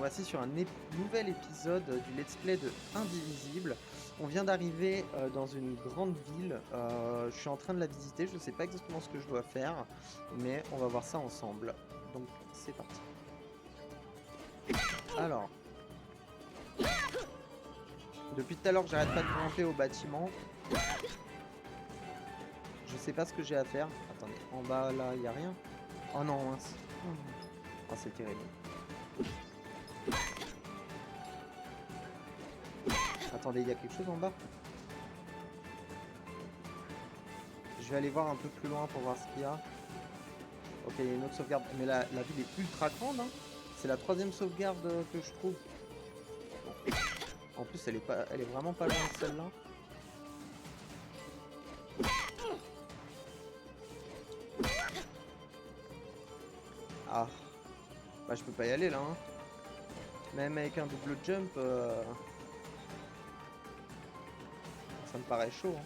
voici sur un nouvel épisode du let's play de Indivisible. On vient d'arriver dans une grande ville, je suis en train de la visiter, je ne sais pas exactement ce que je dois faire, mais on va voir ça ensemble. Donc c'est parti. Alors, depuis tout à l'heure j'arrête pas de grimper au bâtiment. Je sais pas ce que j'ai à faire. Attendez, en bas là, il n'y a rien. Oh non, mince. Oh, c'est terrible. Attendez, il y a quelque chose en bas. Je vais aller voir un peu plus loin pour voir ce qu'il y a. Ok, il y a une autre sauvegarde. Mais la ville est ultra grande. Hein. C'est la 3e sauvegarde que je trouve. Bon. En plus, elle est vraiment pas loin de celle-là. Ah. Bah, je peux pas y aller là. Hein. Même avec un double jump, ça me paraît chaud. Hein.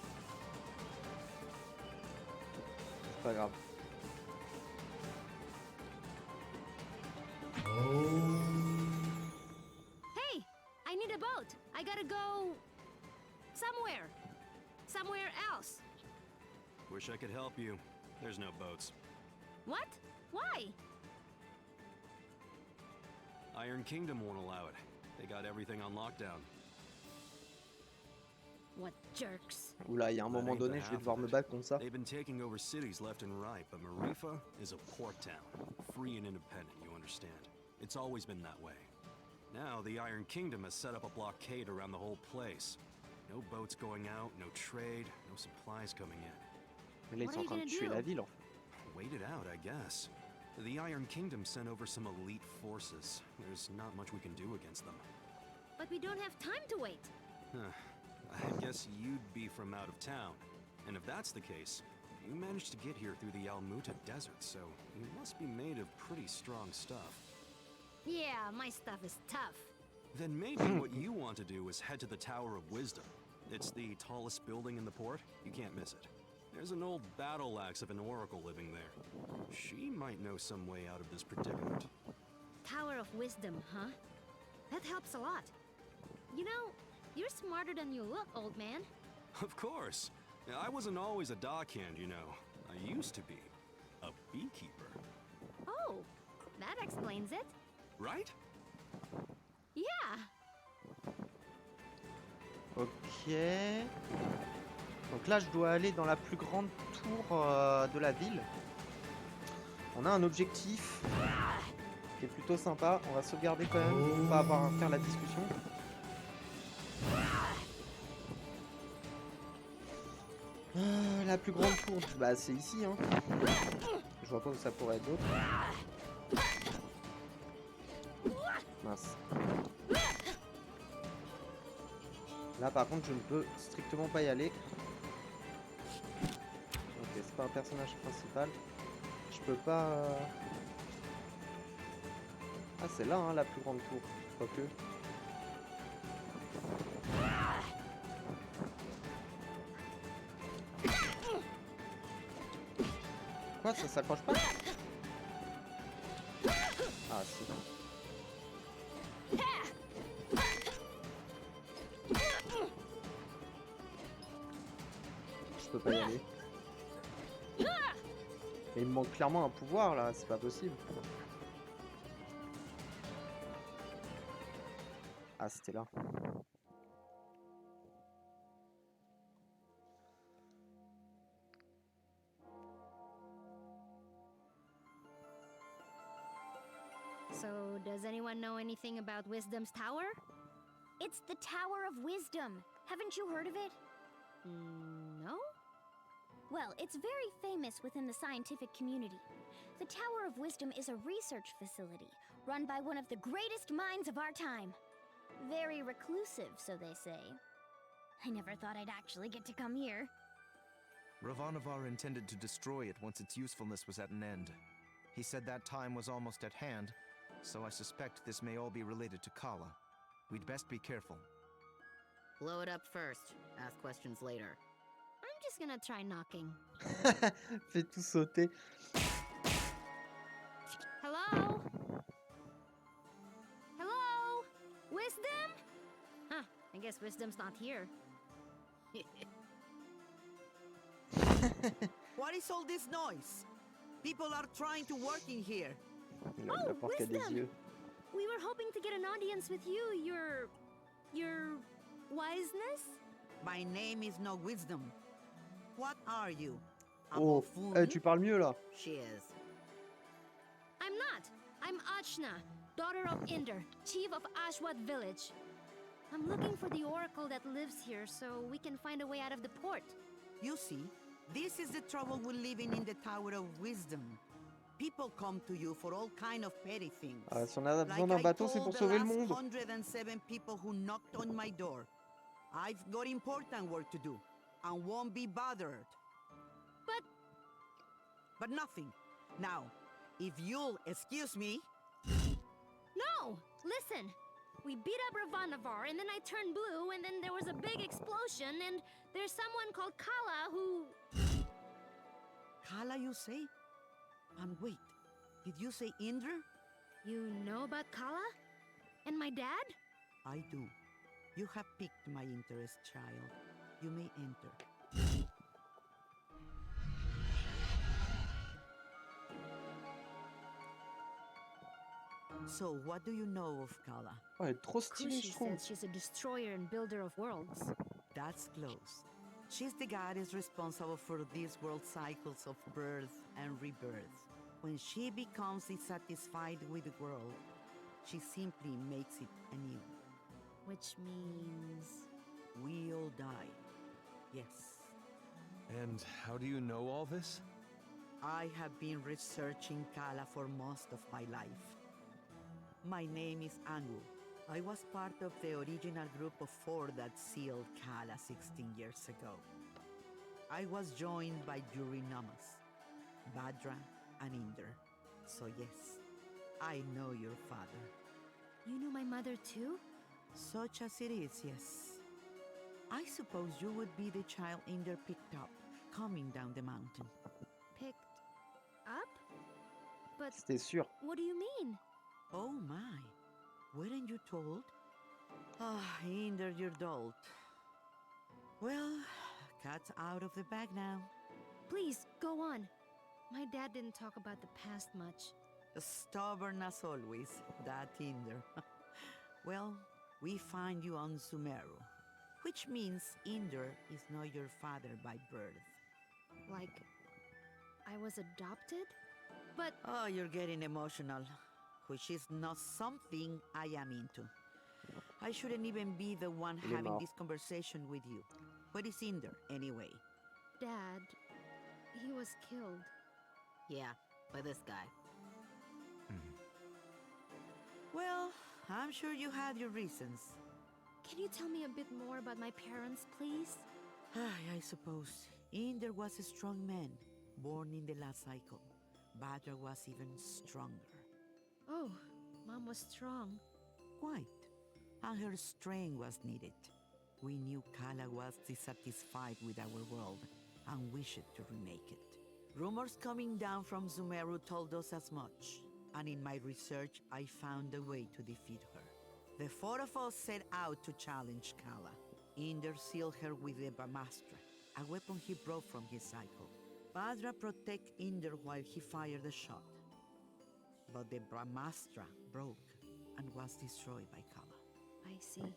C'est pas grave. Hey, I need a boat. I gotta go somewhere. Somewhere else. Wish I could help you. There's no boats. What? Why? Iron Kingdom won't allow it. They got everything on lockdown. What jerks. Oula, il y a un moment donné, je vais devoir me battre contre ça. They've been taking over cities left and right, but Marifa is a port town. Free and independent, you understand. It's always been that way. Now, the Iron Kingdom has set up a blockade around the whole place. No boats going out, no trade, no supplies coming in. Mais là, ils sont en train de tuer la ville, en fait. Wait it out, I guess. The Iron Kingdom sent over some elite forces. There's not much we can do against them. But we don't have time to wait. I guess you'd be from out of town. And if that's the case, you managed to get here through the Almuta Desert, so you must be made of pretty strong stuff. Yeah, my stuff is tough. Then maybe what you want to do is head to the Tower of Wisdom. It's the tallest building in the port. You can't miss it. There's an old battle axe of an oracle living there. She might know some way out of this predicament. Tower of Wisdom, huh? That helps a lot. You know, you're smarter than you look, old man. Of course. I wasn't always a dockhand, you know. I used to be a beekeeper. Oh, that explains it. Right? Yeah. Ok. Donc là, je dois aller dans la plus grande tour de la ville. On a un objectif qui est plutôt sympa. On va sauvegarder quand même pour pas avoir à faire la discussion. La plus grande tour, bah c'est ici. Hein. Je vois pas où ça pourrait être d'autre. Mince. Là par contre je ne peux strictement pas y aller. Ok, c'est pas un personnage principal. Je peux pas... Ah c'est là hein, la plus grande tour. Quoique. Quoi, ça s'accroche pas? Ah si. Je peux pas y aller. Mais il me manque clairement un pouvoir là, c'est pas possible. Ah c'était là. So, does anyone know anything about Wisdom's Tower? It's the Tower of Wisdom. Haven't you heard of it? No? Well, it's very famous within the scientific community. The Tower of Wisdom is a research facility run by one of the greatest minds of our time. Very reclusive, so they say. I never thought I'd actually get to come here. Ravanavar intended to destroy it once its usefulness was at an end. He said that time was almost at hand, so I suspect this may all be related to Kala. We'd best be careful. Blow it up first. Ask questions later. I'm just gonna try knocking. Fais tout sauter. Hello? Hello? I guess wisdom's not here. What is all this noise? People are trying to work in here. Il a la porte qui a des wisdom! yeux. We were hoping to get an audience with you, your wiseness? My name is no wisdom. What are you? A Oh, buffoon? tu parles mieux là. She is. I'm not. I'm Achna, daughter of Inder, chief of Ashwat village. I'm looking for the oracle that lives here so we can find a way out of the port. You see, this is the trouble with living in the Tower of Wisdom. People come to you for all kind of petty things. Ah, si on a besoin Like d'un I bateau, c'est told pour the sauver le last monde. 107 people who knocked on my door. I've got important work to do and won't be bothered. But nothing. Now, if you'll excuse me. No! Listen! We beat up Ravanavar, and then I turned blue, and then there was a big explosion, and there's someone called Kala who... Kala, you say? And wait, did you say Indra? You know about Kala? And my dad? I do. You have piqued my interest, child. You may enter. So, what do you know of Kala? Oh, elle est trop stylée, je Kushi trouve. says she's a destroyer and builder of worlds. That's close. She's the goddess responsible for this world's cycles of birth and rebirth. When she becomes dissatisfied with the world, she simply makes it anew. Which means... We all die. Yes. And how do you know all this? I have been researching Kala for most of my life. My name is Angu. I was part of the original group of 4 that sealed Kala 16 years ago. I was joined by Namas, Badra, and Inder. So yes, I know your father. You knew my mother too? Such as it is, yes. I suppose you would be the child Inder picked up, coming down the mountain. Picked up? But C'était sûr. what do you mean? Oh my, weren't you told? Ah, Inder, you're dolt. Well, cat's out of the bag now. Please, go on. My dad didn't talk about the past much. Stubborn as always, that Inder. Well, we find you on Sumeru, which means Inder is not your father by birth. Like, I was adopted? But Oh, you're getting emotional, which is not something I am into. I shouldn't even be the one Il est having mort. this conversation with you. What is Inder, anyway? Dad, he was killed. Yeah, by this guy. Well, I'm sure you had your reasons. Can you tell me a bit more about my parents, please? I suppose. Inder was a strong man, born in the last cycle. Badra was even stronger. Oh, Mom was strong. Quite. And her strength was needed. We knew Kala was dissatisfied with our world and wished to remake it. Rumors coming down from Sumeru told us as much, and in my research I found a way to defeat her. The 4 of us set out to challenge Kala. Inder sealed her with the Brahmastra, a weapon he brought from his cycle. Badra protected Inder while he fired the shot. But the Brahmastra broke and was destroyed by Kala. I see.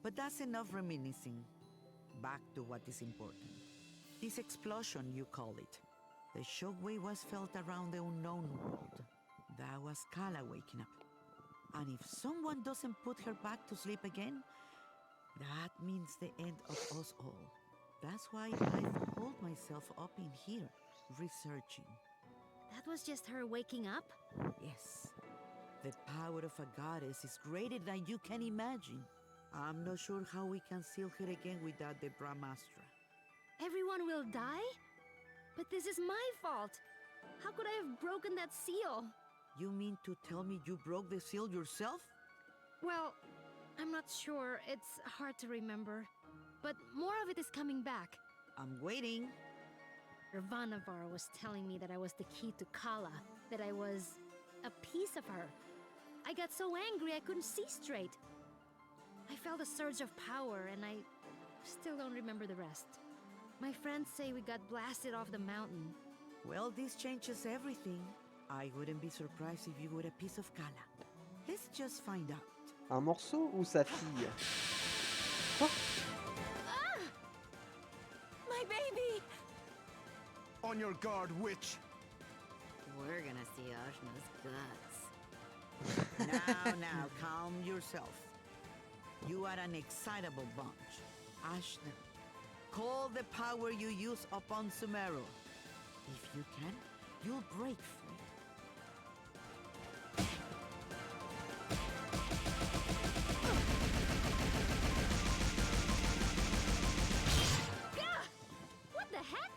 But that's enough reminiscing. Back to what is important. This explosion, you call it. The shockwave was felt around the unknown world. That was Kala waking up. And if someone doesn't put her back to sleep again, that means the end of us all. That's why I've holed myself up in here, researching. That was just her waking up? Yes. The power of a goddess is greater than you can imagine. I'm not sure how we can seal her again without the Brahmastra. Everyone will die? But this is my fault. How could I have broken that seal? You mean to tell me you broke the seal yourself? Well, I'm not sure. It's hard to remember. But more of it is coming back. I'm waiting. Ravanavar was telling me that I was the key to Kala, that I was a piece of her. I got so angry I couldn't see straight. I felt a surge of power, and I still don't remember the rest. My friends say we got blasted off the mountain. Well, this changes everything. I wouldn't be surprised if you were a piece of Kala. Let's just find out. Un morceau ou sa fille? Quoi? Ah! My baby! On your guard, witch! We're gonna see Ajna's guts. Now, calm yourself. You are an excitable bunch. Ajna, call the power you use upon Sumeru. If you can, you'll break free. Gah! What the heck?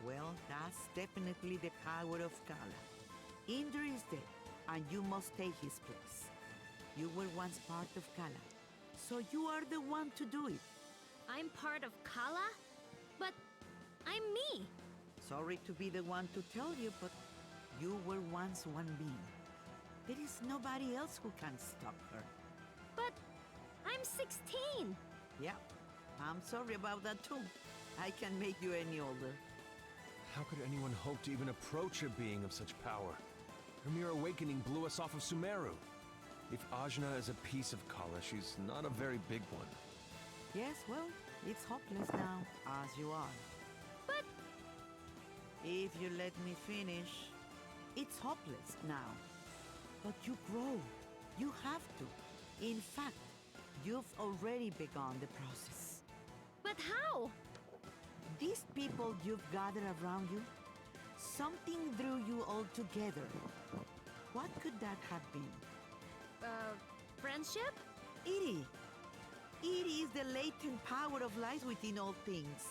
Well, that's definitely the power of Kala. Indra is dead, and you must take his place. You were once part of Kala, so you are the one to do it. I'm part of Kala? But I'm me. Sorry to be the one to tell you, but you were once one being. There is nobody else who can stop her. But I'm 16. Yeah, I'm sorry about that too. I can make you any older. How could anyone hope to even approach a being of such power? Her mere awakening blew us off of Sumeru. If Ajna is a piece of Kala, she's not a very big one. Yes, well, it's hopeless now, as you are. But If you let me finish, it's hopeless now. But you grow. You have to. In fact, you've already begun the process. but how? These people you've gathered around you, something drew you all together. What could that have been? Friendship? It is the latent power of life within all things.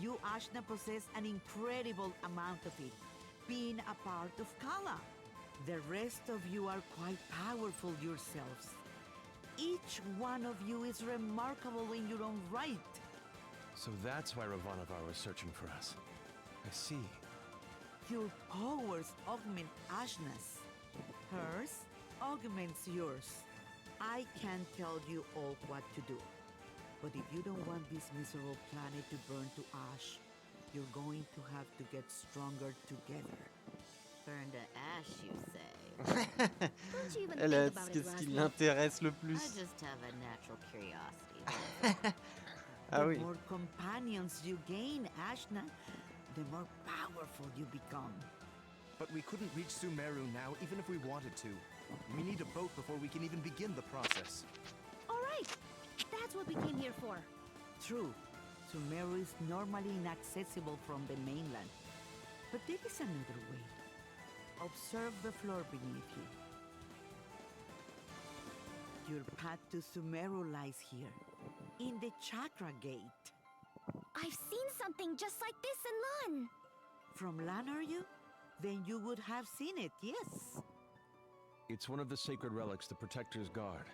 You, Ajna, possess an incredible amount of it, being a part of Kala. The rest of you are quite powerful yourselves. Each one of you is remarkable in your own right. So that's why Ravanavar was searching for us. I see. Your powers augment Ajna's. Hers augments yours. I can't tell you all what to do. But if you don't want this miserable planet to burn to ash, you're going to have to get stronger together. Burn to ash, you say? Don't you even Elle, think about qu'est-ce it, qui Rasmus. l'intéresse le I plus? just have a natural curiosity. Ah The oui. more companions you gain, Ajna, the more powerful you become. But we couldn't reach Sumeru now, even if we wanted to. We need a boat before we can even begin the process. All right. That's what we came here for. True, Sumeru is normally inaccessible from the mainland. But there is another way. Observe the floor beneath you. Your path to Sumeru lies here, in the Chakra Gate. I've seen something just like this in Lan. From Lan, are you? Then you would have seen it, yes. It's one of the sacred relics the Protectors guard.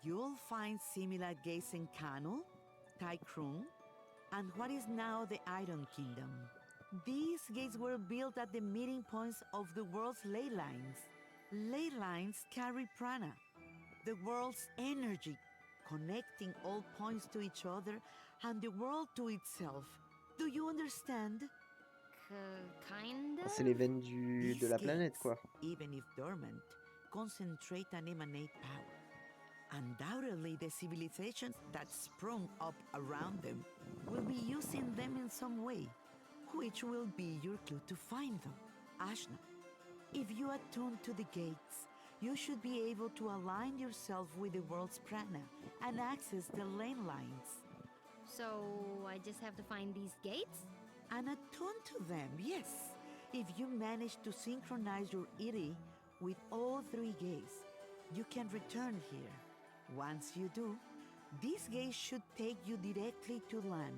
You'll find similar gates in Kanu, Taikrung, and what is now the Iron Kingdom. These gates were built at the meeting points of the world's ley lines. Ley lines carry prana, the world's energy, connecting all points to each other and the world to itself. Do you understand? Kind of? C'est les veines de la These planète, gates, quoi. even if dormant, concentrate and emanate power. Undoubtedly, the civilizations that sprung up around them will be using them in some way, which will be your clue to find them. Ajna, if you attune to the gates, you should be able to align yourself with the world's prana and access the lane lines. So I just have to find these gates? And attune to them, yes. If you manage to synchronize your iri with all three gates, you can return here. Once you do, these gates should take you directly to Lan,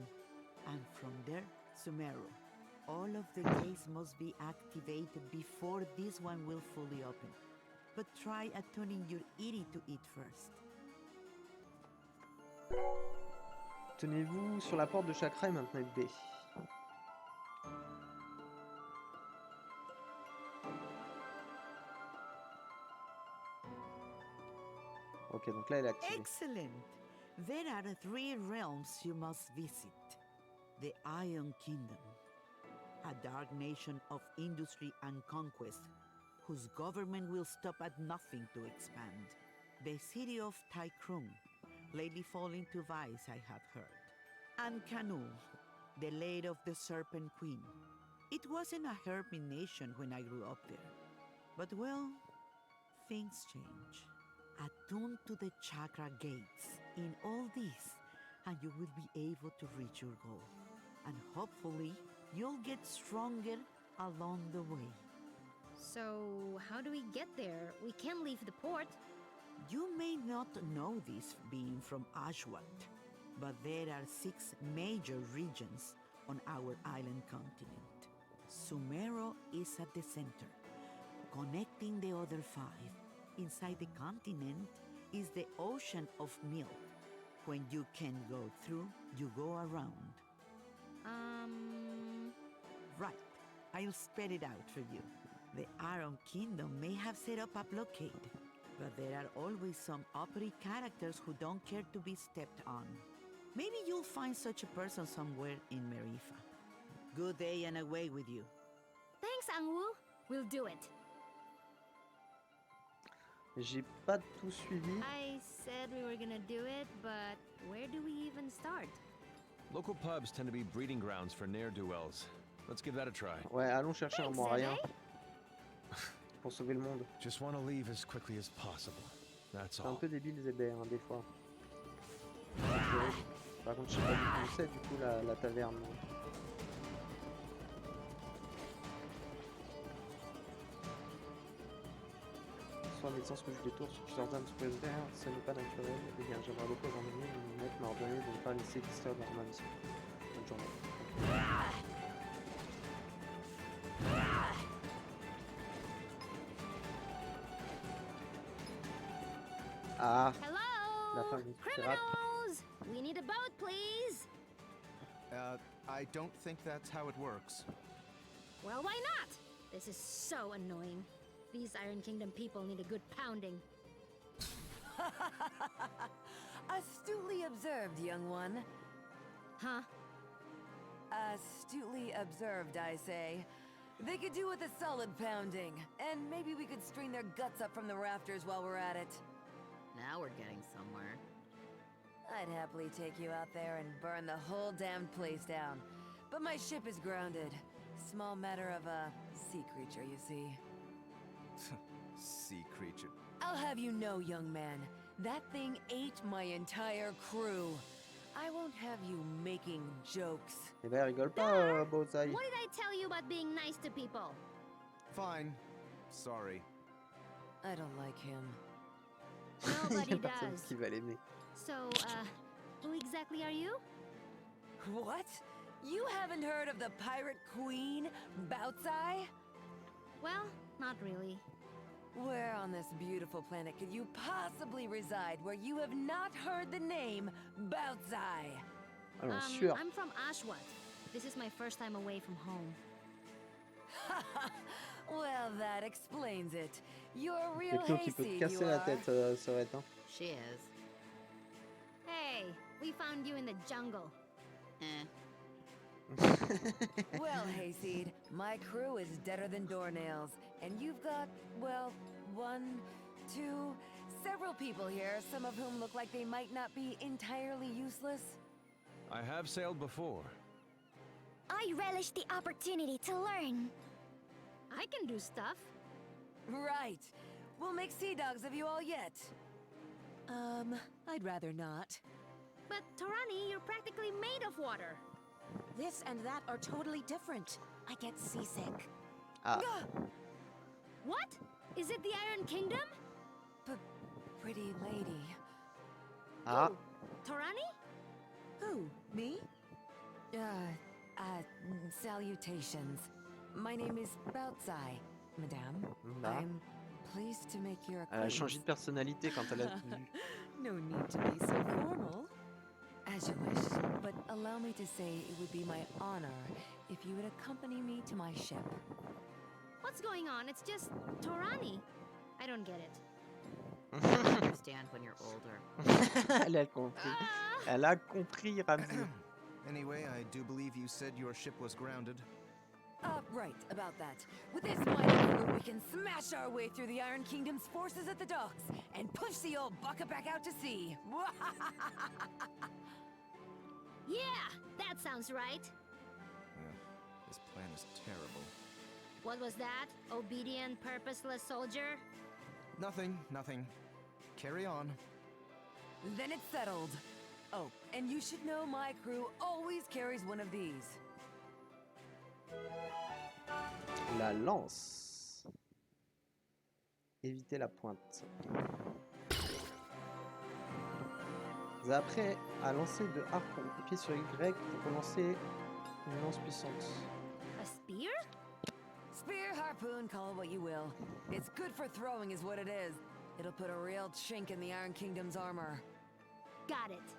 and from there, Sumeru. All of the gates must be activated before this one will fully open. But try attuning your iri to it first. Tenez-vous sur la porte de chakra et maintenez B. Ok, donc là, elle est activée. Excellent. There are 3 realms you must visit. The Iron Kingdom, a dark nation of industry and conquest, whose government will stop at nothing to expand. The city of Tykrung, lately falling to vice, I have heard. And Canul, the land of the Serpent Queen. It wasn't a hermit nation when I grew up there. But well, things change. Attune to the chakra gates in all this, and you will be able to reach your goal. And hopefully, you'll get stronger along the way. So, how do we get there? We can't leave the port. You may not know this being from Ashwat, but there are 6 major regions on our island continent. Sumero is at the center, connecting the other 5. Inside the continent is the Ocean of Milk. When you can go through, you go around. Right, I'll spell it out for you. The Iron Kingdom may have set up a blockade, but there are always some uppity characters who don't care to be stepped on. Maybe you'll find such a person somewhere in Marifa. Good day and away with you. Thanks, Angwoo. We'll do it. J'ai pas tout suivi. I said we were gonna do it, but where do we even start? Local pubs tend to be breeding grounds for ne'er-do-wells. Let's give that a try. Ouais, allons chercher un Thanks, moyen Zébé. pour sauver le monde. Just want to leave as quickly as possible. That's C'est un all. peu débile, Zébé, hein, des fois. Par contre, je sais pas du tout où c'est, du coup, la taverne. Soit médecin que je détourne sur plusieurs âmes supplémentaires, ce n'est pas naturel. Eh bien, j'aimerais beaucoup abandonner, mais mon maître m'a ordonné de ne pas laisser l'histoire dans ma mission. Bonne journée. Ah, la Hello? femme du pirate. Criminals! We need a boat, please. I don't think that's how it works. Well, why not? This is so annoying. These Iron Kingdom people need a good pounding. Astutely observed, young one. Huh? Astutely observed, I say. They could do with a solid pounding, and maybe we could string their guts up from the rafters while we're at it. Now we're getting somewhere. I'd happily take you out there and burn the whole damned place down. But my ship is grounded. Small matter of a sea creature, you see. Sea creature. I'll have you know, young man, that thing ate my entire crew. I won't have you making jokes. Eh ben, rigole pas, Baozhai. What did I tell you about being nice to people? Fine. Sorry. I don't like him. Il y Nobody a personne does. qui va l'aimer. So, who exactly are you? What? You haven't heard of the pirate queen, Baozhai? Well, not really. Where on this beautiful planet could you possibly reside where you have not heard the name Baozhai? Alors, sûr. I'm from Ashwat. This is my first time away from home. Well, that explains it. You're real Quelqu'un qui peut te hayseed, casser you la are. tête, Sorette. Hein. She is. Hey, we found you in the jungle. Well, hayseed, my crew is deader than doornails, and you've got, well, 1, 2, several people here, some of whom look like they might not be entirely useless. I have sailed before. I relish the opportunity to learn. I can do stuff. Right. We'll make sea dogs of you all yet. I'd rather not. But Torani, you're practically made of water. This and that are totally different. I get seasick. Ah, What? Is it the Iron Kingdom? Pretty lady. ah. Torani? Who? Me? Salutations. My name is Baozhai, madame. Là. I'm pleased to make your Elle a acquaintance. changé de personnalité quand elle a vu. No need to be so formal. As you wish, but allow me to say it would be my honor if you would accompany me to my ship. What's going on? It's just Torani. I don't get it. You'll understand when you're older. Elle a compris. Elle a compris, Ramsey. Anyway, I do believe you said your ship was grounded. Right, about that. With this mighty crew, we can smash our way through the Iron Kingdom's forces at the docks and push the old bucket back out to sea. Yeah, that sounds right. This plan is terrible. What was that? Obedient, purposeless soldier? Nothing. Carry on. Then it's settled. Oh, and you should know my crew always carries one of these. La lance. Éviter la pointe. Vous avez appris à lancer de harpon. Appuyez sur Y pour lancer une lance puissante. A spear? Spear, harpoon, call it what you will. It's good for throwing is what it is. It'll put a real chink in the Iron Kingdom's armor. Got it.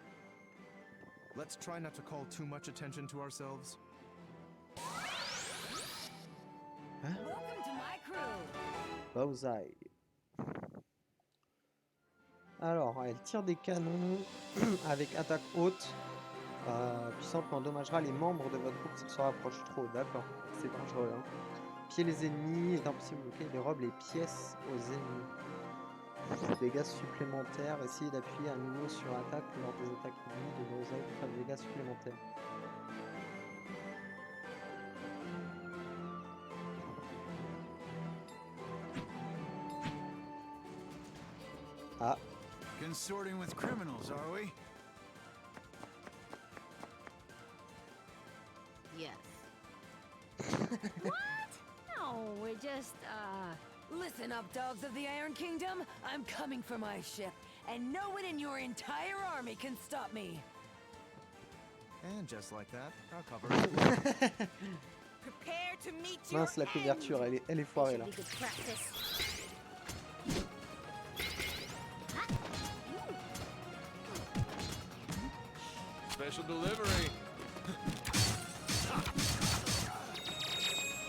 Let's try not to call too much attention to ourselves. Welcome to my crew. Baozhai. Alors, elle tire des canons avec attaque haute. Puissante mais endommagera les membres de votre groupe s'ils se rapprochent trop. D'accord, c'est dangereux. Hein. Pied les ennemis, est impossible de bloquer. Il dérobe les pièces aux ennemis. Dégâts supplémentaires. Essayez d'appuyer à nouveau sur attaque lors des attaques ennemies de Baozhai pour faire des dégâts supplémentaires. Ah. Consorting with criminals, are we? Yes. What? No, we're just, Listen up, dogs of the Iron Kingdom. I'm coming for my ship, and no one in your entire army can stop me. And just like that, our cover. Prepare to meet your Mince, la couverture, elle est foirée là. Should be good practice. Special delivery.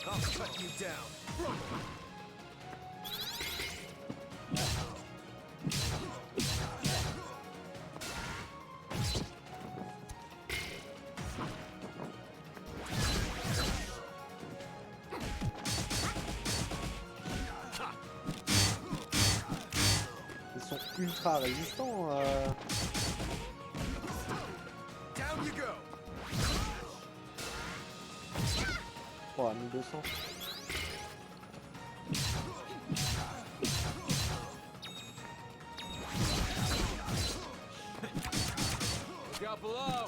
I'll cut you down. Ils sont ultra résistants. Down you go. Oh, à 1200. Look out below.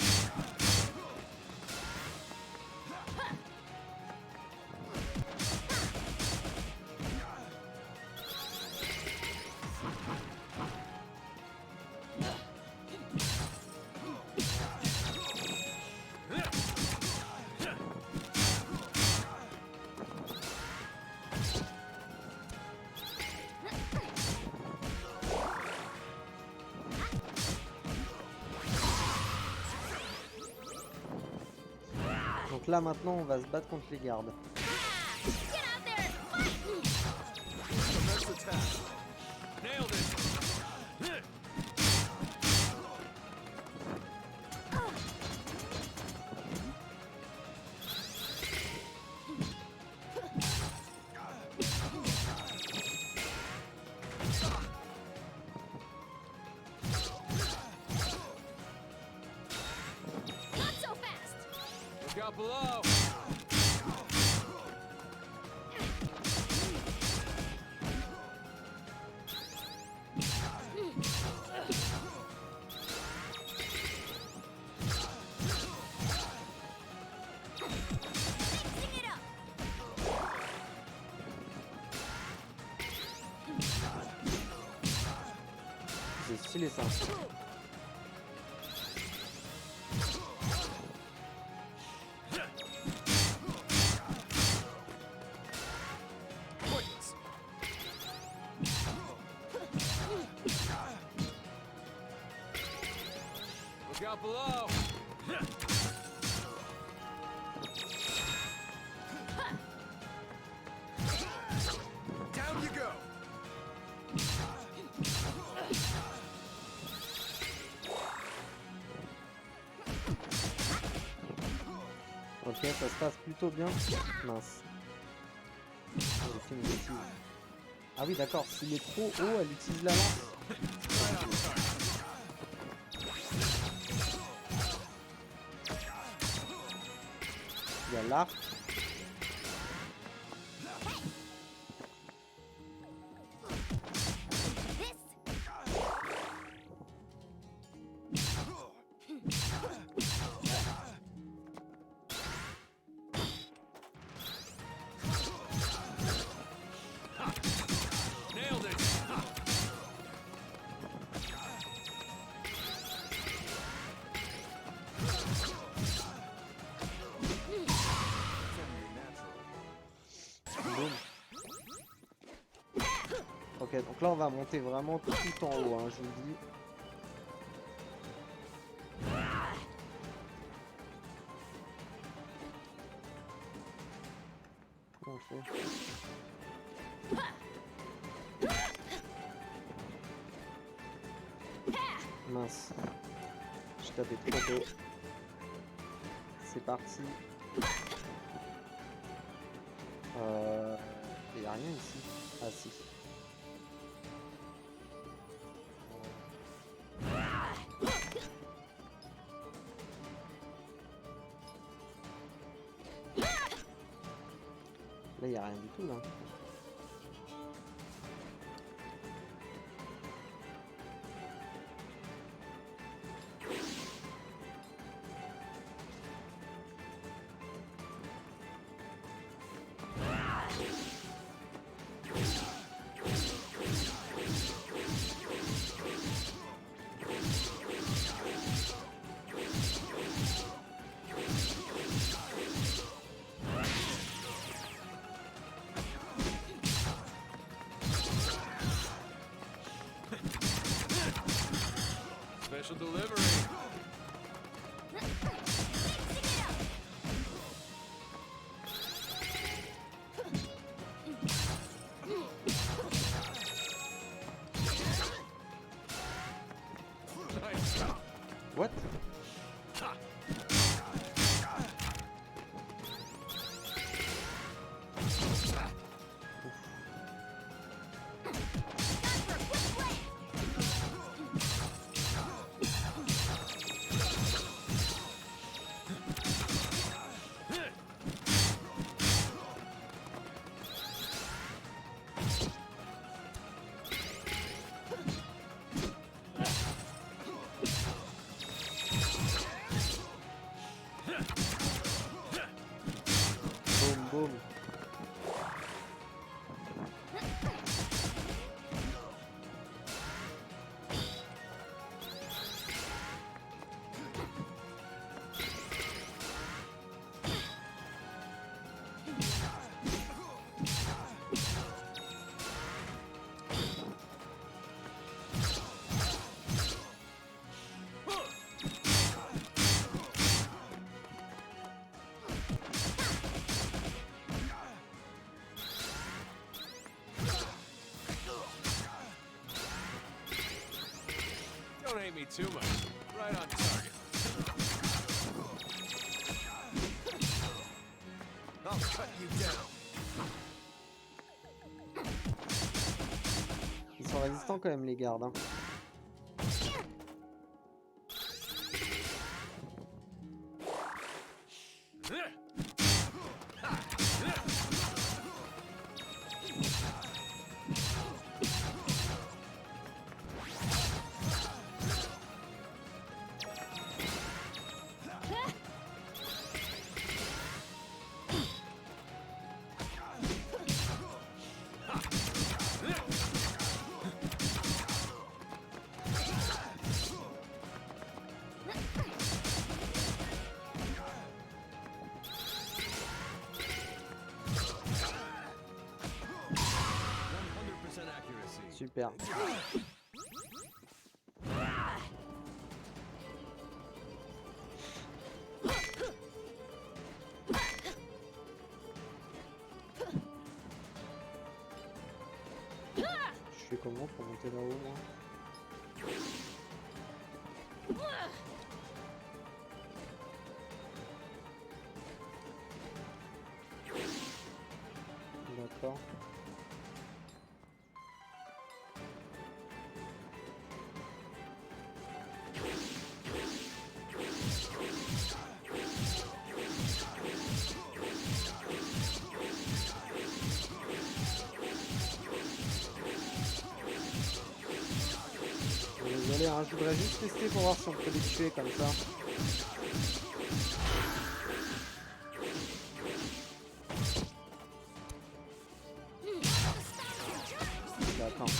Donc là maintenant on va se battre contre les gardes. Get out there! Fight! Commence attack. Nailed it. Not so fast! Look out below. Mixing it up! C'est stylé ça. Look out below. Down you go. Ok, ça se passe plutôt bien. Mince. J'ai fait une bêtise. Ah oui, d'accord, s'il est trop haut, elle utilise la lance. Il y a l'arc. Ok, donc là on va monter vraiment tout en haut, hein, je vous le dis. Comment on fait? Mince. Je tapais trop tôt. C'est parti. Il y a rien ici. Ah si. Là, il n'y a rien du tout, là. Special delivery. What? Boum. Don't hate me too much. Right on target. I'll cut you down. Ils sont résistants quand même, les gardes, hein. Super. Je fais comment pour monter là-haut, moi? encore. Désolé, hein, je voudrais juste tester pour voir si on peut les tuer comme ça. Attends.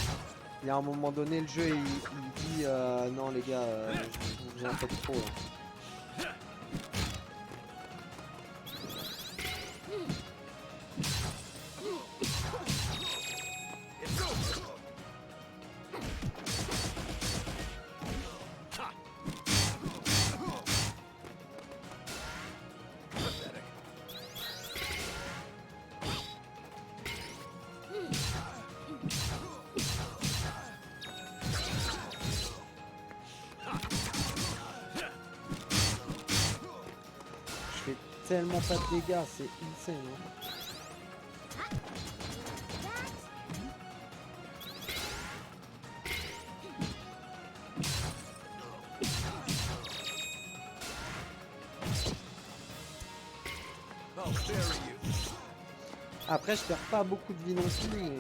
Il y a un moment donné, le jeu il dit non les gars, vous en faites trop. Hein. Tellement pas de dégâts, c'est insane. Hein. Après, je perds pas beaucoup de vie non plus, mais...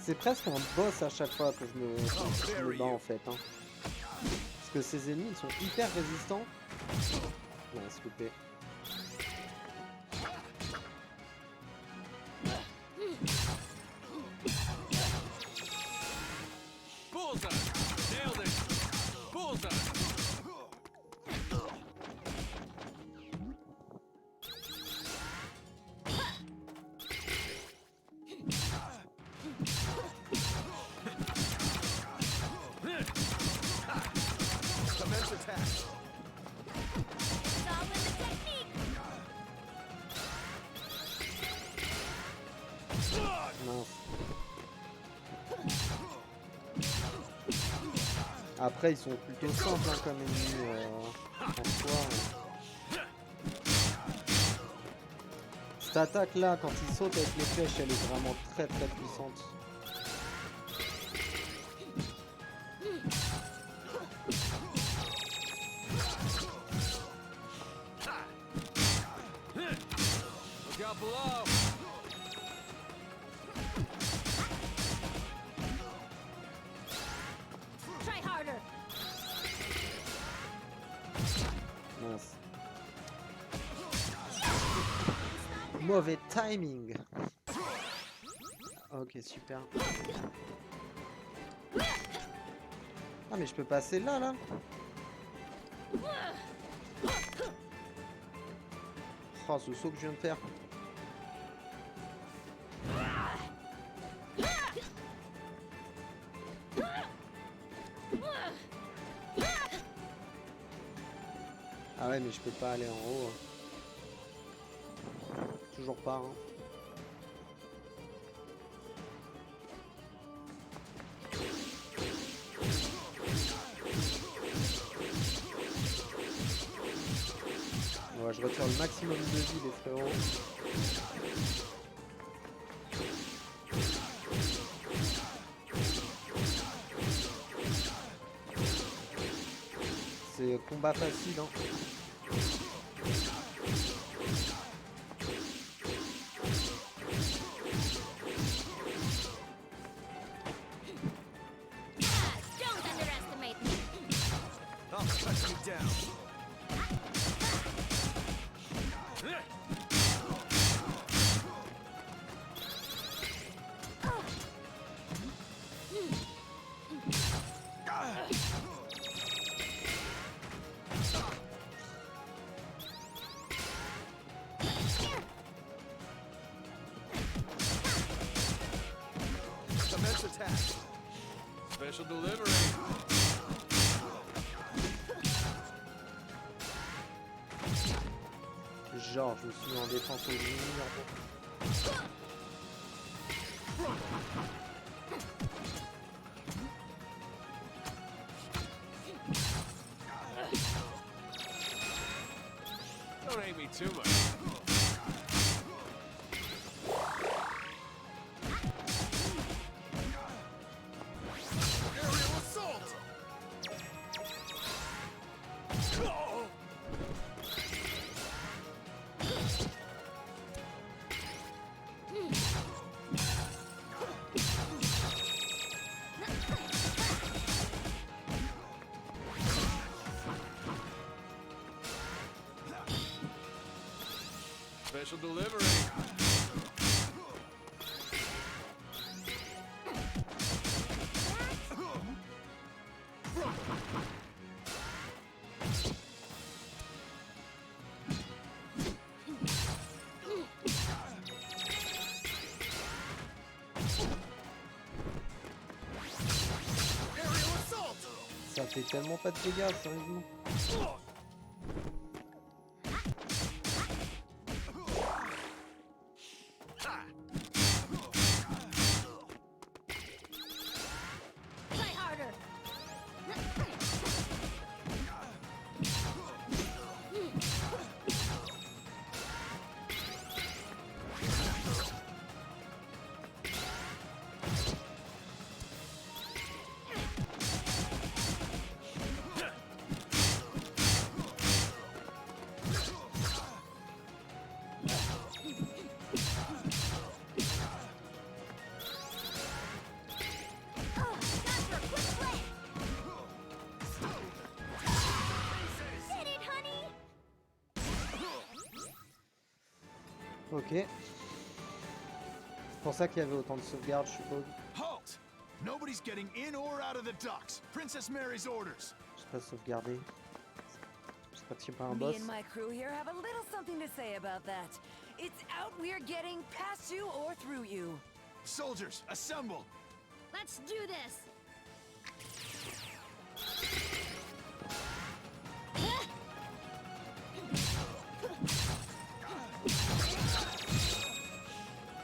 C'est presque un boss à chaque fois que je me bats en fait. Hein. Parce que ces ennemis ils sont hyper résistants. Ouais, s'il vous plaît. Après ils sont plutôt simples hein, comme ennemis en soi. Cette attaque là quand il saute avec les flèches elle est vraiment très puissante. Mauvais timing. Ok, super. Ah mais je peux passer là. Oh ce saut que je viens de faire. Ah ouais mais je peux pas aller en haut. Toujours pas. Hein. Ouais, je retire le maximum de vie les frérots. C'est combat facile hein. Special delivery. Genre, je me suis mis en défense au mur. Don't hate me too much. Aerial assault! Oh! Special delivery. Aerial assault! Ça fait tellement pas de dégâts, sérieusement. Try harder. Ok. C'est pour ça qu'il y avait autant de sauvegardes, je suppose. Halt! Nobody's getting in or out of the docks. Princess Mary's orders. Je sais pas sauvegarder. Je crois que c'est pas un Me boss. and my crew here have a little something to say about that. It's out we're getting past you or through you. Soldiers, assemble! Let's do this.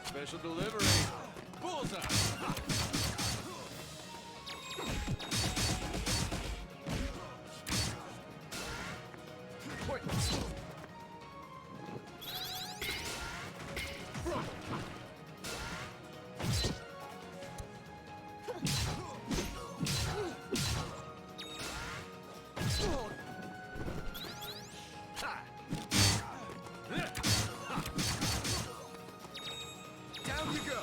Special delivery. Bullseye. Pointless. Down you go!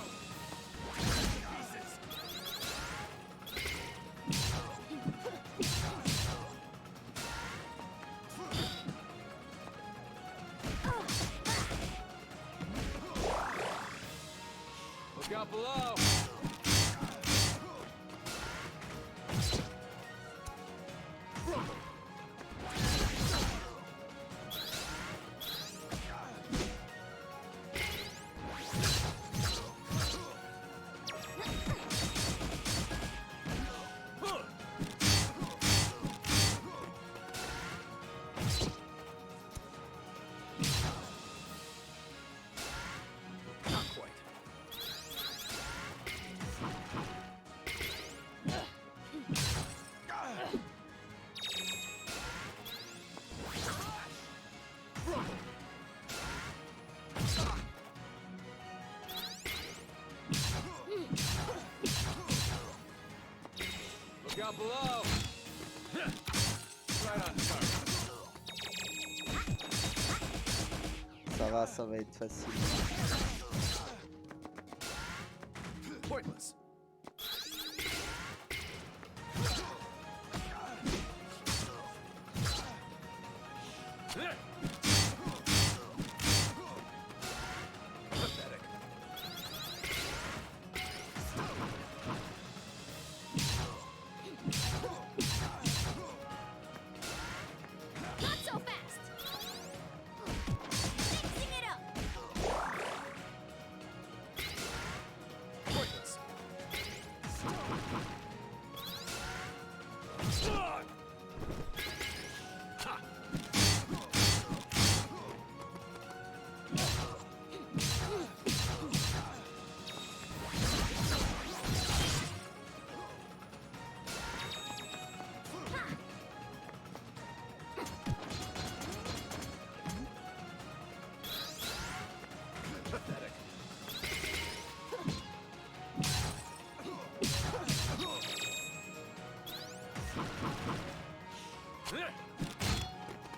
Look out below. Not quite. Look out below. Right on target. Ça va être facile. Pointless. Pathetic. Not so fast. Mixing it up. Pointless.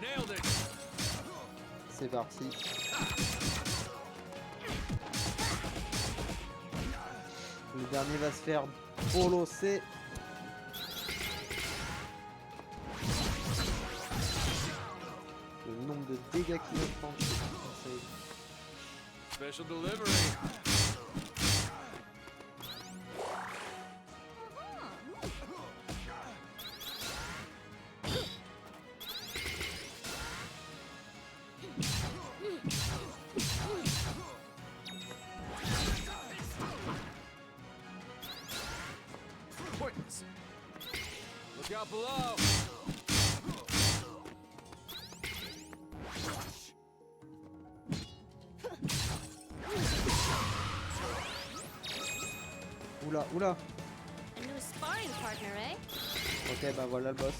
Nailed it. C'est parti. Le dernier va se faire bolosser. Le nombre de dégâts qu'il va prendre, je te conseille. Special delivery. Pointless. Look out below. Oula, oula. A new sparring partner, eh? Ok, bah voilà le boss.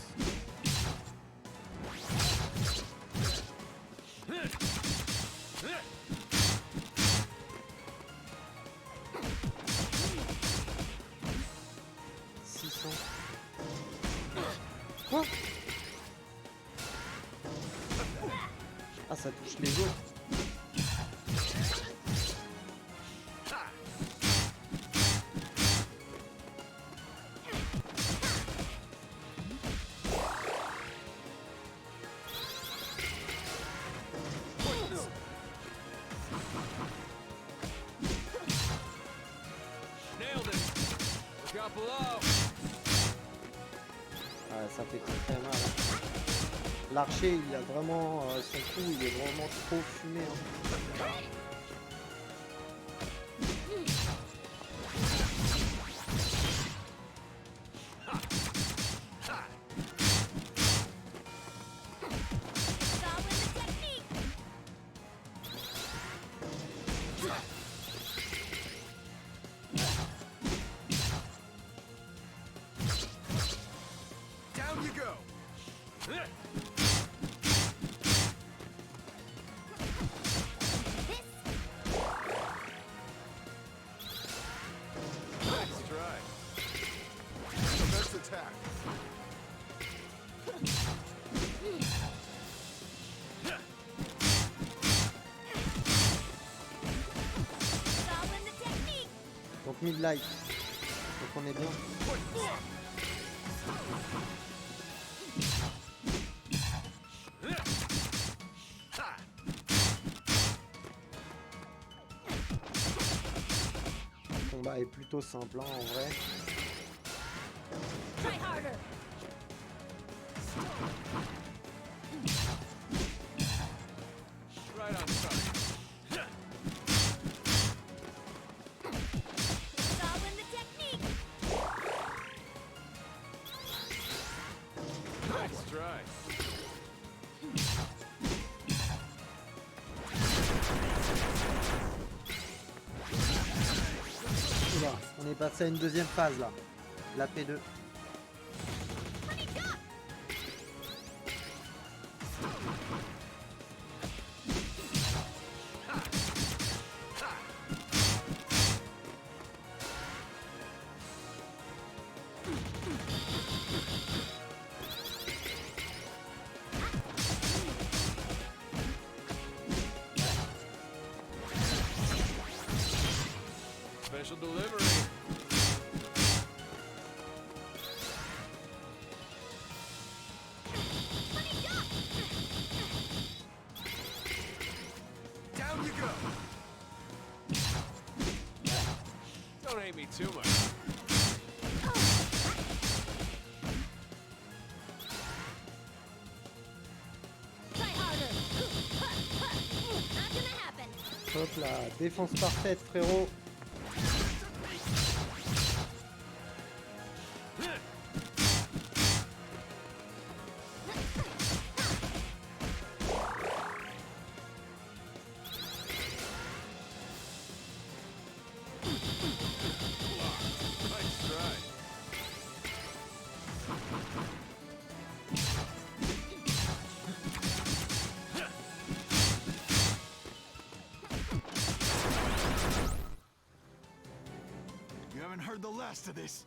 Quoi? Ah, ça touche les autres. Ça fait très mal. L'archer, il a vraiment son coup, il est vraiment trop fumé. Hein. Donc mid-life. Donc on est bien. Le combat est plutôt simple hein, en vrai. On est passé à une deuxième phase là, la P2. Special delivery. Down you go. Don't hate me too much. Hop là, défense parfaite frérot. Heard the last of this.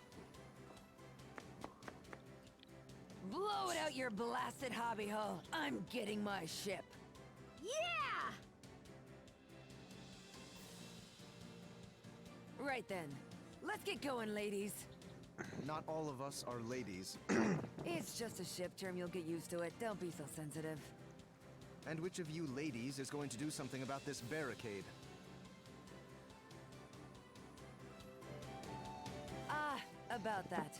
Blow it out out your blasted hobby hole. I'm getting my ship. Yeah! Right then. Let's get going, ladies. Not all of us are ladies. It's just a ship term, you'll get used to it. Don't be so sensitive. And which of you ladies is going to do something about this barricade? About that.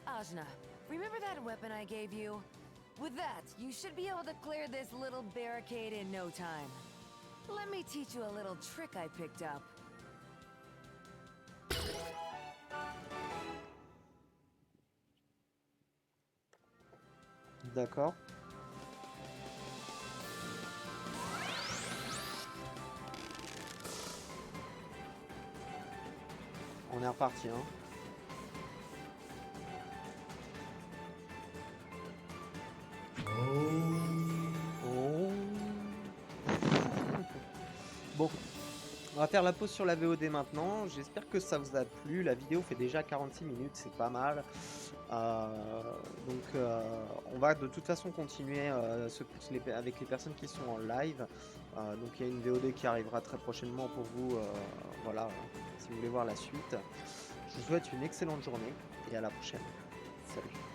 Ajna, remember that weapon I gave you? With that, you should be able to clear this little barricade in no time. Let me teach you a little trick I picked up. D'accord. On est reparti, hein. Oh. Bon, on va faire la pause sur la VOD maintenant. J'espère que ça vous a plu. La vidéo fait déjà 46 minutes, c'est pas mal. On va de toute façon continuer avec les personnes qui sont en live. Donc il y a une VOD qui arrivera très prochainement pour vous. Voilà, si vous voulez voir la suite. Je vous souhaite une excellente journée et à la prochaine. Salut.